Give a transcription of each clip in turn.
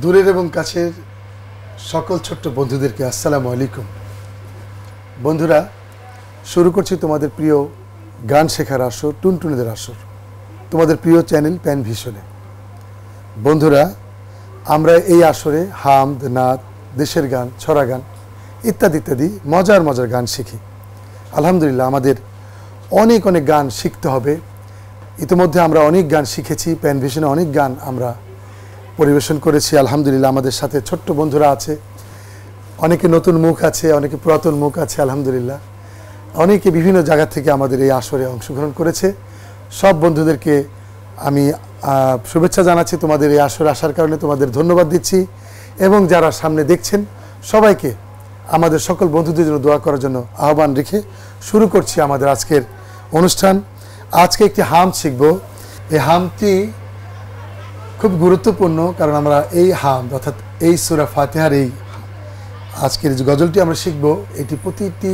দূরের এবং কাছের সকল ছোট্ট বন্ধুদেরকে আসসালামু আলাইকুম। বন্ধুরা, শুরু করছি তোমাদের প্রিয় গান শেখার আসর, টুনটুনিদের আসর, তোমাদের প্রিয় চ্যানেল প্যান ভিশনে। বন্ধুরা, আমরা এই আসরে হামদ, নাত, দেশের গান, ছড়া গান ইত্যাদি ইত্যাদি মজার মজার গান শিখি। আলহামদুলিল্লাহ, আমাদের অনেক অনেক গান শিখতে হবে। ইতিমধ্যে আমরা অনেক গান শিখেছি, প্যান ভিশনে অনেক গান আমরা পরিবেশন করেছি। আলহামদুলিল্লাহ, আমাদের সাথে ছোট্ট বন্ধুরা আছে, অনেকে নতুন মুখ আছে, অনেকে পুরাতন মুখ আছে। আলহামদুলিল্লাহ, অনেকে বিভিন্ন জায়গা থেকে আমাদের এই আসরে অংশগ্রহণ করেছে। সব বন্ধুদেরকে আমি শুভেচ্ছা জানাচ্ছি। তোমাদের এই আসরে আসার কারণে তোমাদের ধন্যবাদ দিচ্ছি, এবং যারা সামনে দেখছেন সবাইকে আমাদের সকল বন্ধুদের জন্য দোয়া করার জন্য আহ্বান রেখে শুরু করছি আমাদের আজকের অনুষ্ঠান। আজকে একটি হাম শিখব। এই হামটি খুব গুরুত্বপূর্ণ, কারণ আমরা এই হাম অর্থাৎ এই সূরা ফাতিহার এই আজকের যে গজলটি আমরা শিখব, এটি প্রতিটি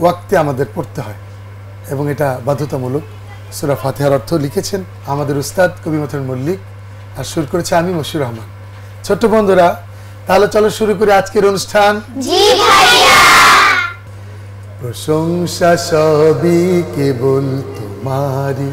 ওয়াক্তে আমাদের পড়তে হয় এবং এটা বাধ্যতামূলক। সূরা ফাতিহার অর্থ লিখেছেন আমাদের উস্তাদ কবি মথন মল্লিক, আর সুর করেছে আমি মশিউর রহমান। ছোট্ট বন্ধুরা, তাহলে চলো শুরু করি আজকের অনুষ্ঠান। জি ভাইয়া। প্রশংসা সবই কেবল তোমারি,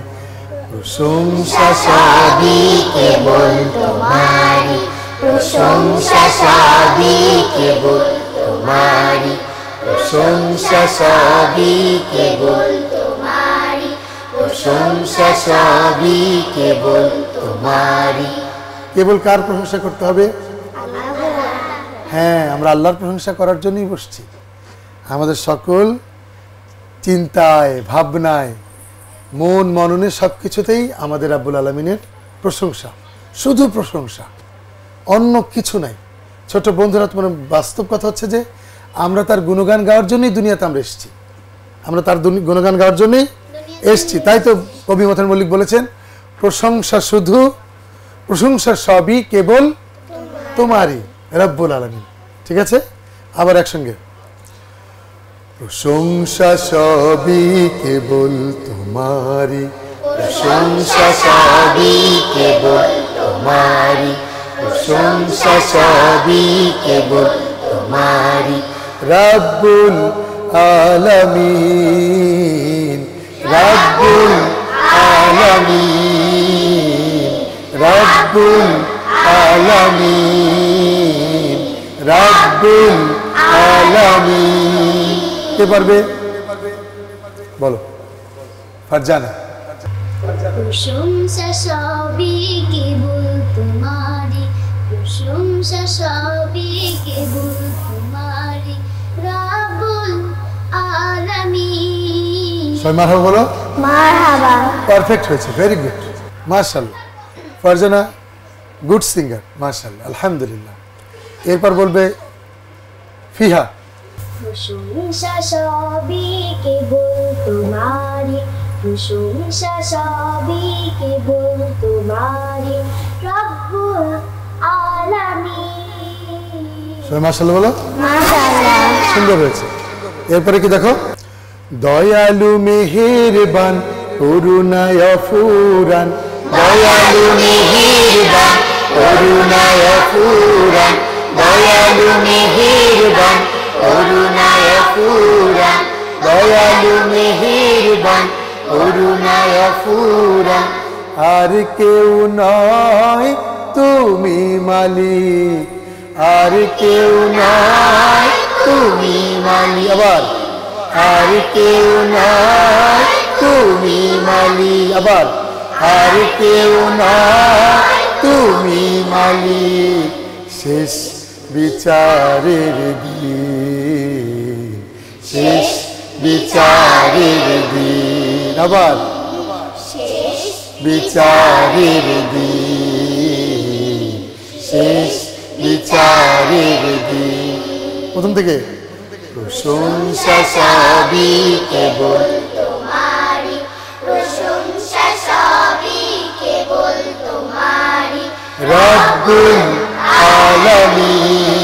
প্রশংসা সবই কেবল তোমারি, প্রশংসা সবই কেবল তোমারি, প্রশংসা সবই কেবল তোমারি, প্রশংসা সবই কেবল তোমারি। কেবল কার প্রশংসা করতে হবে? হ্যাঁ, আমরা আল্লাহর প্রশংসা করার জন্যই বসছি। আমাদের সকল চিন্তায়, ভাবনায়, মন মননে সব কিছুতেই আমাদের রাব্বুল আলামিনের প্রশংসা, শুধু প্রশংসা, অন্য কিছু নাই। ছোট বন্ধুরা, তোমার বাস্তব কথা হচ্ছে যে আমরা তার গুণগান গাওয়ার জন্যই দুনিয়াতে আমরা এসেছি। আমরা তার গুণগান গাওয়ার জন্যই এসেছি। তাই তো কবি মথন মল্লিক বলেছেন, প্রশংসা শুধু, প্রশংসা সবই কেবল তোমারই রাব্বুল আলামিন। ঠিক আছে, আবার একসঙ্গে। প্রশংসা সবই কেবল তোমারই, প্রশংসা সবই কেবল তোমারই, প্রশংসা সবই কেবল তোমারই। রাব্বুল আলামিন, রাব্বুল আলামিন, রাব্বুল আলামিন, রাব্বুল আলামিন। কে পারবে? বলো ফারজানা। প্রশংসা সবই কেবল তোমারি, প্রশংসা সবই কেবল তোমারি, রাব্বুল আলামিন। সবাই মারহাবা বলো। মারহাবা। পারফেক্ট হয়েছে, ভেরি গুড, মাশাআল্লাহ। ফারজানা গুড সিঙ্গার, মাশাআল্লাহ, আলহামদুলিল্লাহ। এরপর বলবে ফিহা। প্রশংসা সবই কেবল তোমারি, প্রশংসা সবই কেবল তোমারি, রব্বুল আলামিন। সবাই মাশাআল্লাহ বলো। মাশাআল্লাহ। সুন্দর হয়েছে। এরপরে কি দেখো, দয়ালু মেহেরবান করুণায় অফুরান, দয়ালু মেহেরবান করুণায় অফুরান, দয়ালু মেহেরবান করুণায় অফুরান, দয়ালু মেহেরবান করুণায় অফুরান। আর কেউ নয় তুমি মালিক, আর কেউ নয় তুমি মালিক। আবার, আর কেউ নয় তুমি মালিক। আবার, আর কেউ নয় তুমি মালিক। শেষ বিচারের দিন, শেষ বিচারের দিন। আবার, শেষ বিচারের দিন, শেষ বিচারের দিন। প্রথম থেকে, প্রশংসা সবই কেবল তোমারি, প্রশংসা সবই কেবল তোমারি, রব্বুল আলামিন।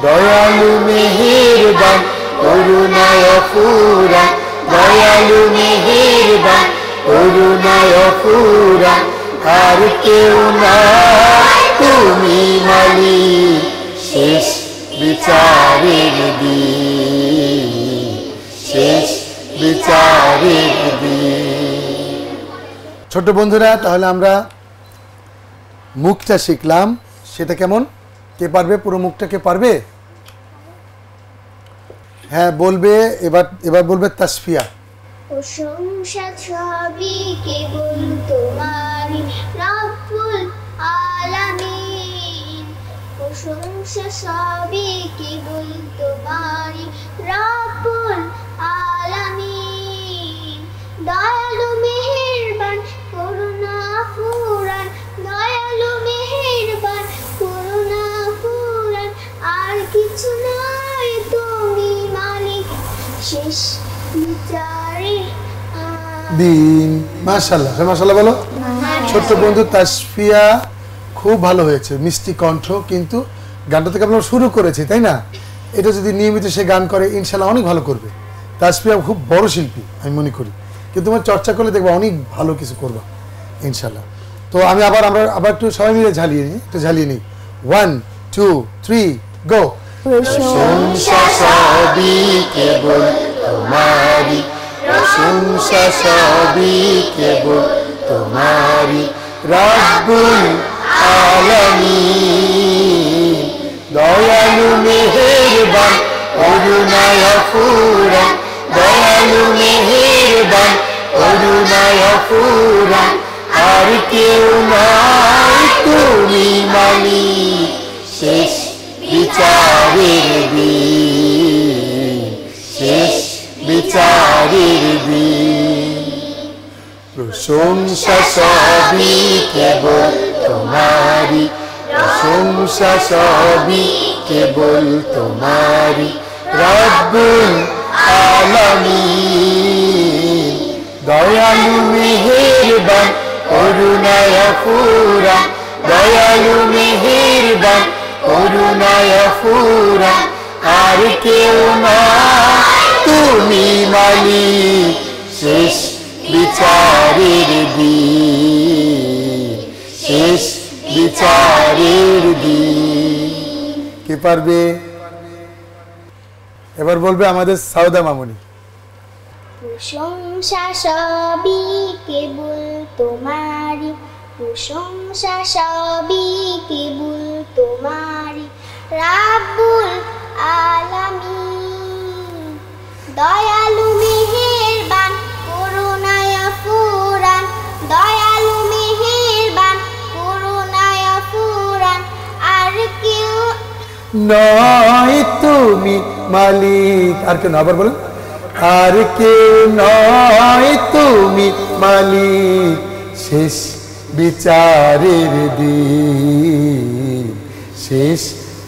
দয়ালু মেহেরবান করুণায় অফুরান, দয়ালু মেহেরবান করুণায় অফুরান, আর কেউ নয় তুমি মালিক শেষ বিচারের দিন শেষ বিচারের দিন। ছোট বন্ধুরা, তাহলে আমরা মুখটা শিখলাম, সেটা কেমন? কে পারবে? পুরো মুখটা কে পারবে? হ্যাঁ বলবে। এবার বলবে তাসফিয়া। প্রশংসা সবই কেবল তোমারই রব্বুল আলামিন। প্রশংসা সবই কেবল তোমারই রব্বুল আলামিন। দয়ালু মেহেরবান করুণা ফুরান, দয়ালু মেহেরবান করুণা ফুরান, আর কিছু নয় তুমি মালিক শেষ বিচারের দিন। মাশাআল্লাহ, মাশাআল্লাহ বলো। ছোট্ট বন্ধু তাসফিয়া খুব ভালো হয়েছে, মিষ্টি কণ্ঠ, কিন্তু গানটা থেকে আমরা শুরু করেছি, তাই না? এটা যদি নিয়মিত সে গান করে ইনশাআল্লাহ অনেক ভালো করবে। তাসফিয়া খুব বড় শিল্পী আমি মনে করি, কিন্তু তোমার চর্চা করলে দেখবো অনেক ভালো কিছু করবা ইনশাআল্লাহ। তো আমরা আবার একটু সবাই মিলে ঝালিয়ে নিই। 1 2 3 গো। প্রশংসা সবই কেবল তোমারই, প্রশংসা সবই কেবল তোমারই রব্বুল আলামিন। দয়ালু মেহেরবান করুণায় ফুরান, দয়ালু মেহেরবান করুণায় ফুরান, আর কেউ নয় তুমি মালিক শেষ বিচারের দিন শেষ বিচারের দিন। প্রশংসা সবই কেবল তোমারই, প্রশংসা সবই কেবল তোমারই রব্বুল আলামিন। দয়ালু মেহেরবান করুণায় ফুরান, দয়ালু মেহেরবান করুণায় ফুরান, আর কেউ নয় তুমি মালিক শেষ বিচারের দিন শেষ বিচারের দিন। কে পারবে? এবার বলবে আমাদের সাউদা মামুনি। প্রশংসা সবই কেবল তোমারই, প্রশংসা সবই কেবল তোমারই রাব্বুল আলামিন। দয়ালু মেহেরবান করুণায় ফুরান, দয়ালু মেহেরবান করুণায় ফুরান, আর কেউ নয় তুমি মালিক। আর কেউ না, আবার বলুন। আর কেউ নয় তুমি মালিক শেষ বিচারের দিন শেষ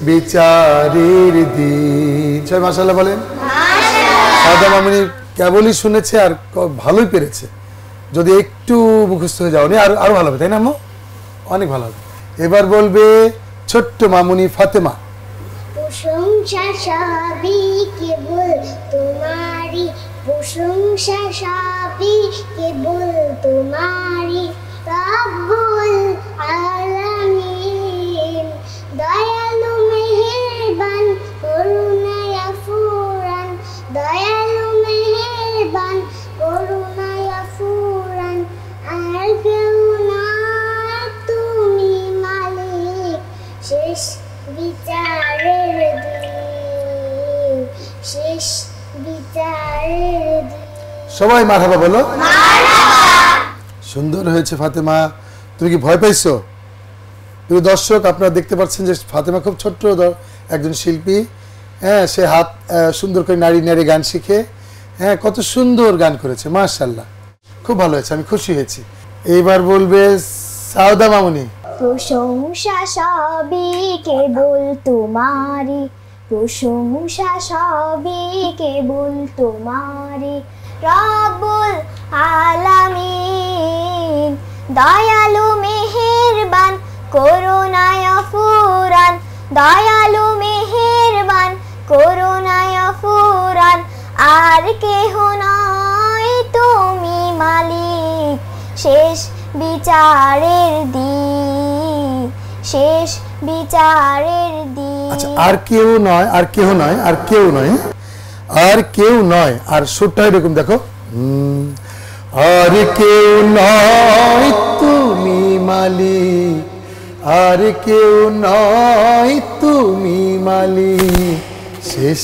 বিচারের দিন। সবাই মাশাআল্লাহ বলেন। সাদা মামুনি কেবলই শুনেছে আর ভালোই পেরেছে। যদি একটু মুখস্থ হয়ে যাও আরো ভালো হবে, তাই না আম্মু? অনেক ভালো হবে। এবার বলবে ছোট্ট মামুনি ফাতেমা। প্রশংসা সবই কেবল তোমারই, প্রশংসা সবই কেবল তোমারই রব্বুল আলামিন। দয়ালু মেহেরবান করুণায় ফুরান, দয়ালু মেহেরবান করুণায় ফুরান, আর কেউ নয় তুমি মালিক শেষ বিচারের দিন শেষ বিচারের দিন। সবাই মারহাবা বলো। সুন্দর হয়েছে ফাতেমা। তুমি কি ভয় পাইছো? প্রিয় দর্শক, আপনারা দেখতে পাচ্ছেন যে ফাতেমা খুব ছোট্ট একজন শিল্পী। হ্যাঁ, সে হাত সুন্দর করে নাড়ি নাড়ি গান শিখে কত সুন্দর গান করেছে। মাশাআল্লাহ, খুব ভালো হয়েছে, আমি খুশি হয়েছি। এইবার বলবে সাউদা মামুনি। প্রশংসা সবই কেবল তোমারই, প্রশংসা সবই কেবল তোমারই রব্বুল আলামিন। দয়ালু মেহেরবান করুণায় ফুরান, দয়ালু মেহেরবান করুণায় ফুরান, আর কেহ নয় তুমি মালিক শেষ বিচারের দিন, শেষ বিচারের দিন। আচ্ছা, আর কেউ নয়, আর কেউ নয়, আর কেউ নয়, আর কেউ নয়, আর সুরটা এরকম দেখো, আর কেউ নয় তুমি মালিক, আর কেউ নয় তুমি মালিক, শেষ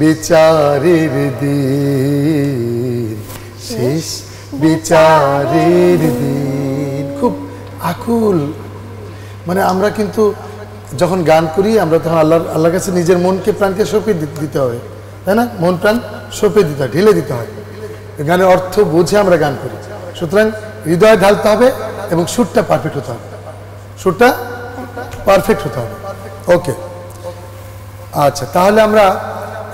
বিচারের দিন, শেষ বিচারের দিন। খুব আকুল, মানে আমরা কিন্তু যখন গান করি আমরা তখন আল্লাহর কাছে নিজের মনকে প্রাণকে সঁপে দিতে হবে, তাই না? মন প্রাণ সঁপে দিতে হয়, ঢেলে দিতে হয়। গানের অর্থ বুঝে আমরা গান করি, সুতরাং হৃদয়ে ঢালতে হবে এবং সুরটা পারফেক্ট হতে হবে, সুরটা পারফেক্ট হতে হবে। ওকে, আচ্ছা, তাহলে আমরা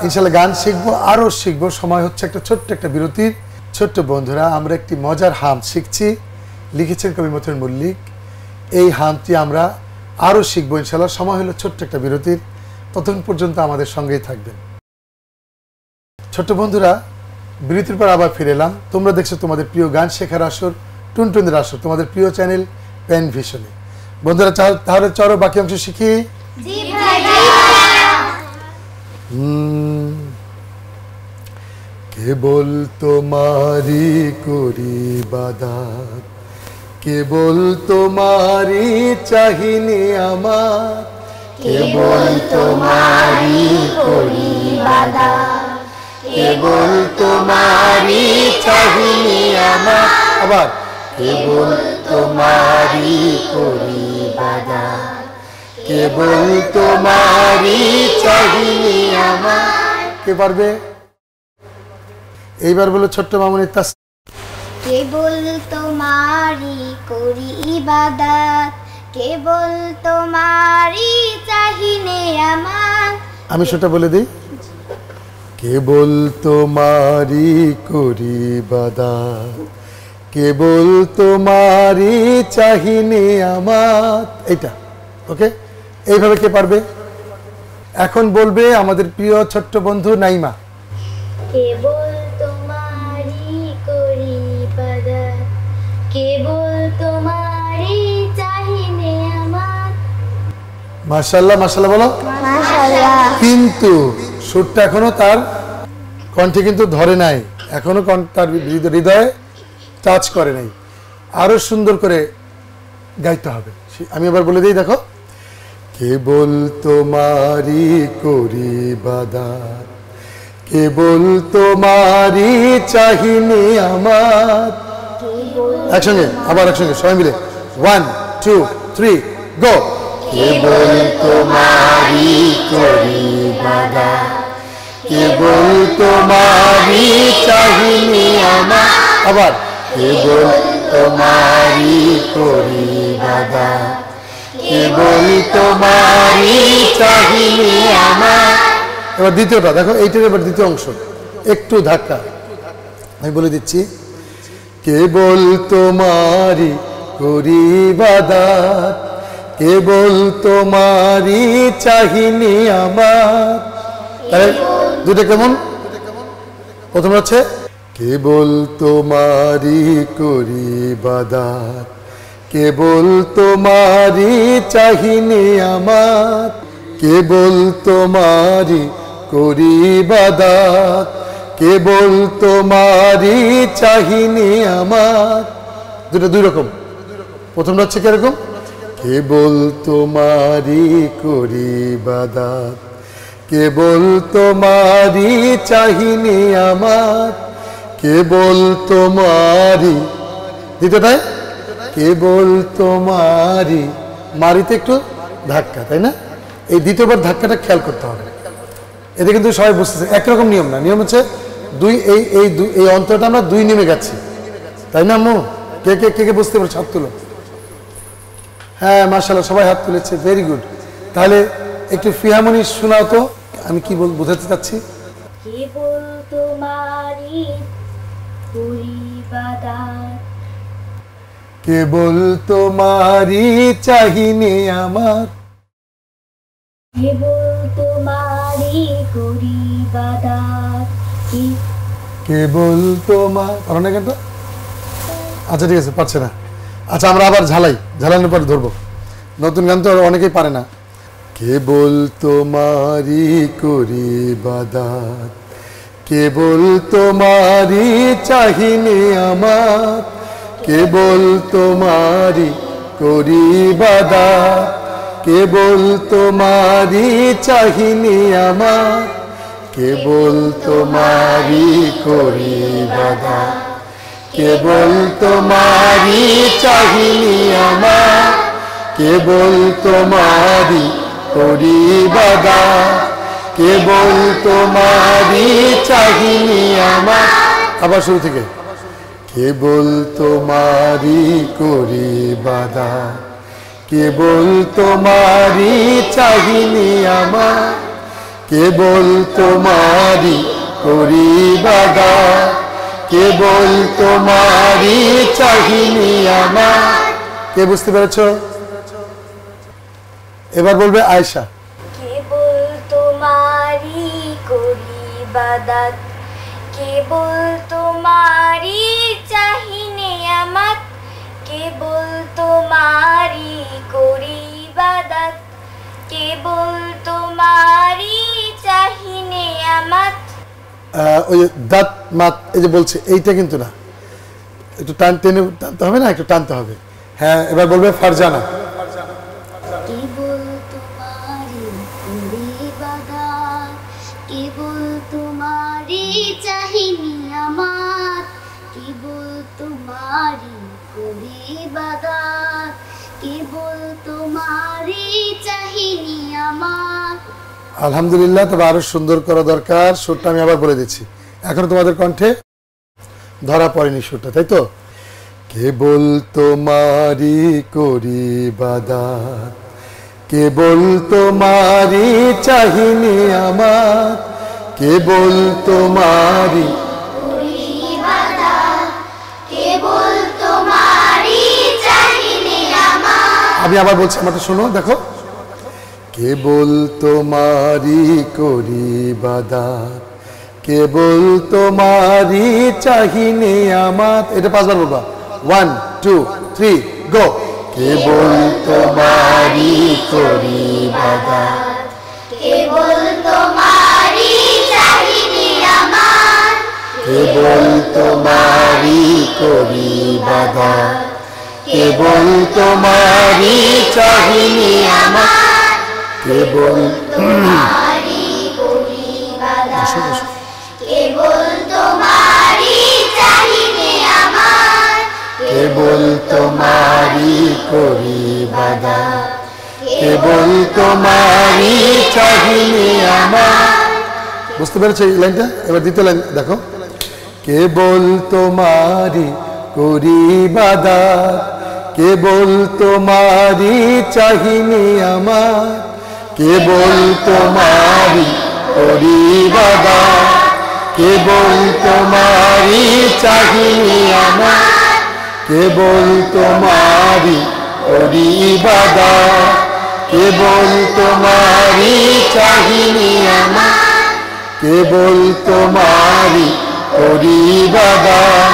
ইনশাল্লাহ গান শিখবো, আরও শিখবো। সময় হচ্ছে একটা ছোট্ট একটা বিরতির। ছোট্ট বন্ধুরা, আমরা একটি মজার হাম শিখছি, লিখেছেন কবি মতিউর মল্লিক। এই হামটি আমরা আরও শিখবো ইনশাল্লাহ। সময় হলো ছোট্ট একটা বিরতির, ততক্ষণ পর্যন্ত আমাদের সঙ্গেই থাকবেন। ছোট্ট বন্ধুরা, বিরতির পর আবার ফিরে এলাম। তোমরা দেখছো তোমাদের প্রিয় গান শেখার আসর, টুনটুনের আসর, তোমাদের প্রিয় চ্যানেল পেন ভিশনে। বন্ধুরা, তাহলে চলো বাকি অংশ শিখি। কেবল তোমারি করি ইবাদত, কেবল তোমারি চাহিনে আমার, কেবল তোমারি করি ইবাদত, কেবল তোমারি চাহিনে আমার। আবার কেবল তোমারি করি ইবাদত, কেবল তোমারি চাহিনে আমার। কে পারবে? এইবার বলো ছোট্ট মামুনি। কেবল তোমারি করি ইবাদত, কেবল তোমারি চাহিনে আমার। আমি সেটা বলে দিই, কেবল তোমারি করি ইবাদত, কেবল তোমারি চাহিনে আমার। এইটা ওকে, এইভাবে কে পারবে? এখন বলবে আমাদের প্রিয় ছোট্ট বন্ধু নাইমা। কেবল তোমারি করি ইবাদত, কেবল তোমারি চাহিনে আমার। মাশাআল্লাহ, মাশাআল্লাহ বলো। মাশাআল্লাহ। কিন্তু সুরটা এখনো তার কণ্ঠে কিন্তু ধরে নাই, এখনো তার হৃদয়ে টাচ করে নাই। আরো সুন্দর করে গাইতে হবে। আমি আবার বলে দিই, দেখো, কেবল তোমারি করি ইবাদত, কেবল তোমারি চাহিনে আমার। একসঙ্গে, আবার একসঙ্গে সবাই মিলে, 1 2 3 গো। কেবল তোমারি করি ইবাদত, কেবল তোমারি চাহিনে আমার। আবার কেবল তোমারি করি ইবাদত, কেবল তোমারি চাহিনে আমার। এবার দ্বিতীয়টা দেখো, এইটার এবার দ্বিতীয় অংশ একটু ধাক্কা, আমি বলে দিচ্ছি। কেবল তোমারি করি ইবাদত, কেবল তোমারি চাহিনে আমার। তাহলে দুটো কেমন? প্রথম হচ্ছে কেবল তোমারি করি ইবাদত, কেবল তোমারি চাহিনে আমার, কেবল তোমারি করি ইবাদত, কেবল তোমারি চাহিনে আমার। দুটো দুই রকম। প্রথমটা হচ্ছে কিরকম? কেবল তোমারি করি ইবাদত, কেবল তোমারি চাহিনে আমার, কেবল তোমারি। দ্বিতীয়টায় কেবল তোমারি, মারিতে একটু ধাক্কা, তাই না? এই দ্বিতীয়বার ধাক্কাটা খেয়াল করতে হবে। এতে কিন্তু সবাই বুঝতেছে, একরকম নিয়ম না। নিয়ম হচ্ছে দুই, এই অন্তরটা আমরা দুই নেমে গেছি, তাই না আম্মু? কে কে কে কে বুঝতে পারছো? হাত তুলো। হ্যাঁ, মাশাআল্লাহ, সবাই হাত তুলেছে, ভেরি গুড। তাহলে একটু ফিহামনি শোনাও তো, আমি কি বোঝাতে চাচ্ছি। কেবল তোমারি করি ইবাদত, কেবল তোমারি চাহিনে আমার, কেবল তোমারি করি ইবাদত, কেবল তোমার। পারো না কেন? আচ্ছা ঠিক আছে, পারছে না। আচ্ছা আমরা আবার ঝালানোর পর ধরবো। নতুন গান তো অনেকেই পারে না। কেবল তোমারি করি ইবাদত, কেবল তোমারি চাহিনে আমার, কেবল তোমারি করি ইবাদত, কেবল তোমারি চাহিনে আমার, কেবল তোমারি করি ইবাদত, কেবল তোমারি চাহিনি আমার, কেবল তোমারি করি ইবাদত, কেবল তোমারি চাহিনি আমার। আবার শুরু থেকে। কেবল তোমারি করি ইবাদত, কেবল তোমারি চাহিনি আমার, কেবল তোমারি করি ইবাদত, কেবল তোমারি চাহিনি আমার। কে বুঝতে পেরেছো? এবার বলবে আয়েশা। কেবল তোমারি করি ইবাদত, কেবল তোমারি চাহিনে আমার, কেবল তোমারি করি ইবাদত, কেবল তোমারি চাহিনে আমার। ওই দাঁত মাত এই যে বলছে এইটা কিন্তু না, একটু টানতে হবে না, একটু টানতে হবে। হ্যাঁ এবার বলবে ফারজানা। কেবল তোমারি করি ইবাদত, কেবল তোমারি চাহিনি আমার, কেবল তোমারি করি ইবাদত, কেবল তোমারি চাহিনি আমার। আলহামদুলিল্লাহ। তবে আরো সুন্দর করা দরকার। সুরটা আমি আবার বলে দিচ্ছি, এখনো তোমাদের কণ্ঠে ধরা পড়েনি সুরটা, তাই তো? কেবল তোমারি করি ইবাদত, কেবল তোমারি চাহিনি আমার, কেবল তোমারি করি ইবাদত, কেবল তোমারি চাহিনি আমার। আমি আবার বলছি, আমাকে শোনো, দেখো। কেবল তোমারি করি ইবাদত, কেবল তোমারি চাহিনে আমার। এটা 5 বার বলবা। 1 2 3 গো। কেবল তোমারি করি ইবাদত, কেবল তোমারি চাহিনি আমার, কেবল তোমারি করি ইবাদত, কেবল তোমারি চাহিনে আমার, কেবল তোমারি করি ইবাদত, কেবল তোমারি চাহিনি আমার, কেবল তোমারি করি ইবাদত, কেবল তোমারি চাহিনি আমার। বুঝতে পেরেছো এই লাইনটা? এবার দ্বিতীয় লাইন দেখো। কেবল তোমারি করি ইবাদত, কেবল তোমারি চাহিনি আমার, কেবল তোমারি করি ইবাদত, কেবল তোমারি চাহিনি আমার, কেবল তোমারি করি ইবাদত, কেবল তোমারি চাহিনি আমার, কেবল তোমারি করি ইবাদত,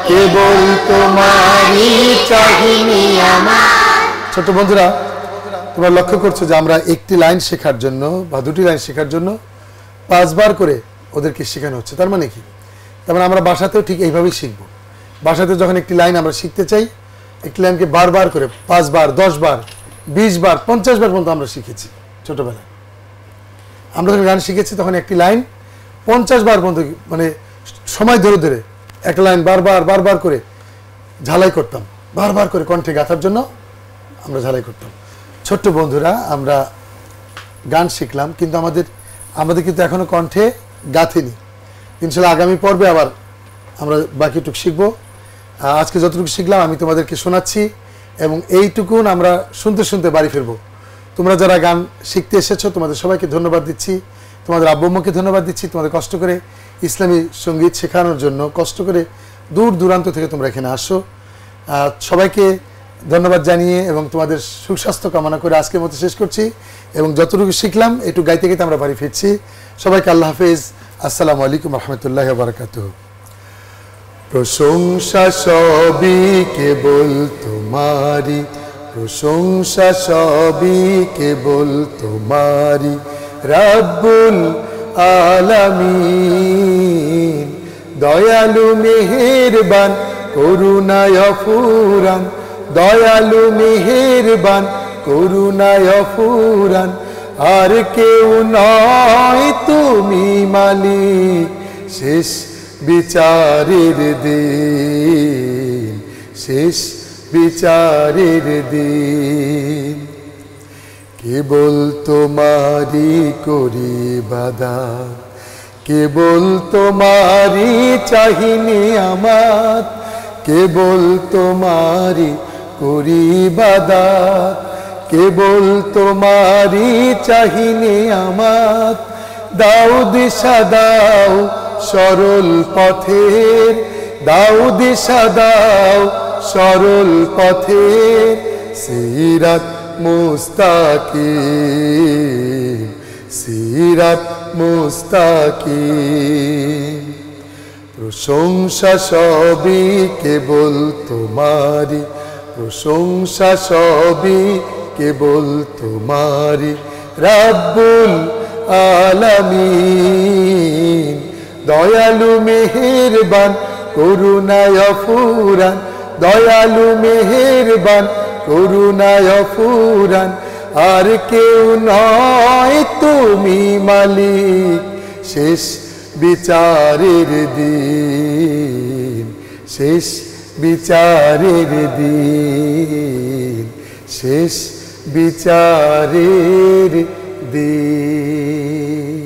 কেবল তোমারি চাহিনি আমার। ছোট বন্ধুরা, তোমরা লক্ষ্য করছো যে আমরা একটি লাইন শেখার জন্য বা দুটি লাইন শেখার জন্য 5 বার করে ওদেরকে শেখানো হচ্ছে। তার মানে কি? তার মানে আমরা বাসাতেও ঠিক এইভাবেই শিখবো। বাসাতে যখন একটি লাইন আমরা শিখতে চাই, একটি লাইনকে বারবার করে 5 বার, 10 বার, 20 বার, 50 বার পর্যন্ত আমরা শিখেছি ছোটবেলায়। আমরা যখন গান শিখেছি তখন একটি লাইন 50 বার পর্যন্ত, মানে সময় ধরে ধরে একটা লাইন বারবার করে ঝালাই করতাম, বারবার করে কণ্ঠে গাঁথার জন্য আমরা ঝালাই করতাম। ছোট্ট বন্ধুরা, আমরা গান শিখলাম কিন্তু আমাদের কিন্তু এখনো কণ্ঠে গাঁথেনি। ইনশাআল্লাহ আগামী পর্বে আবার আমরা বাকিটুকু শিখবো। আজকে যতটুকু শিখলাম আমি তোমাদেরকে শোনাচ্ছি এবং এইটুকুন আমরা শুনতে শুনতে বাড়ি ফিরবো। তোমরা যারা গান শিখতে এসেছো তোমাদের সবাইকে ধন্যবাদ দিচ্ছি, তোমাদের আব্বু আম্মুকে ধন্যবাদ দিচ্ছি। তোমাদের কষ্ট করে ইসলামী সঙ্গীত শেখানোর জন্য কষ্ট করে দূর দূরান্ত থেকে তোমরা এখানে আসো। সবাইকে ধন্যবাদ জানিয়ে এবং তোমাদের সুস্বাস্থ্য কামনা করে আজকের মতো শেষ করছি এবং যতটুকু শিখলাম একটু গাইতে গাইতে আমরা বাড়ি ফিরছি। সবাইকে আল্লাহ হাফেজ। আসসালামু আলাইকুম রহমতুল্লাহ বারাকাতুহু। প্রশংসা সবই কেবল তোমারি, প্রশংসা সবই কেবল তোমারি রব্বুল আলামিন। দয়ালু মেহেরবান করুণায় ফুরান, দয়ালু মেহেরবান করুণায় ফুরান। আর কেউ নয় তুমি মালিক, শেষ বিচারের দিন, শেষ বিচারের দিন। কেবল তোমারি করি ইবাদত, কেবল তোমারি চাহিনি আমার, কেবল তোমারি করি ইবাদত, কেবল তোমারি চাহিনি আমার। দাও দিশা দাও সরল পথের, দাও দিশা দাও সরল পথের। সিরাত মুস্তাকিম, সিরাত মুস্তাকিম। প্রশংসা সবই কেবল তোমারি, প্রশংসা সবই কেবল তোমারি রব্বুল আলামিন। দয়ালু মেহেরবান করুণায় ফুরান, দয়ালু মেহেরবান করুণায় ফুরান। আর কেউ নয় তুমি মালিক, শেষ বিচারের দিন, শেষ বিচারের দিন, শেষ বিচারের দিন।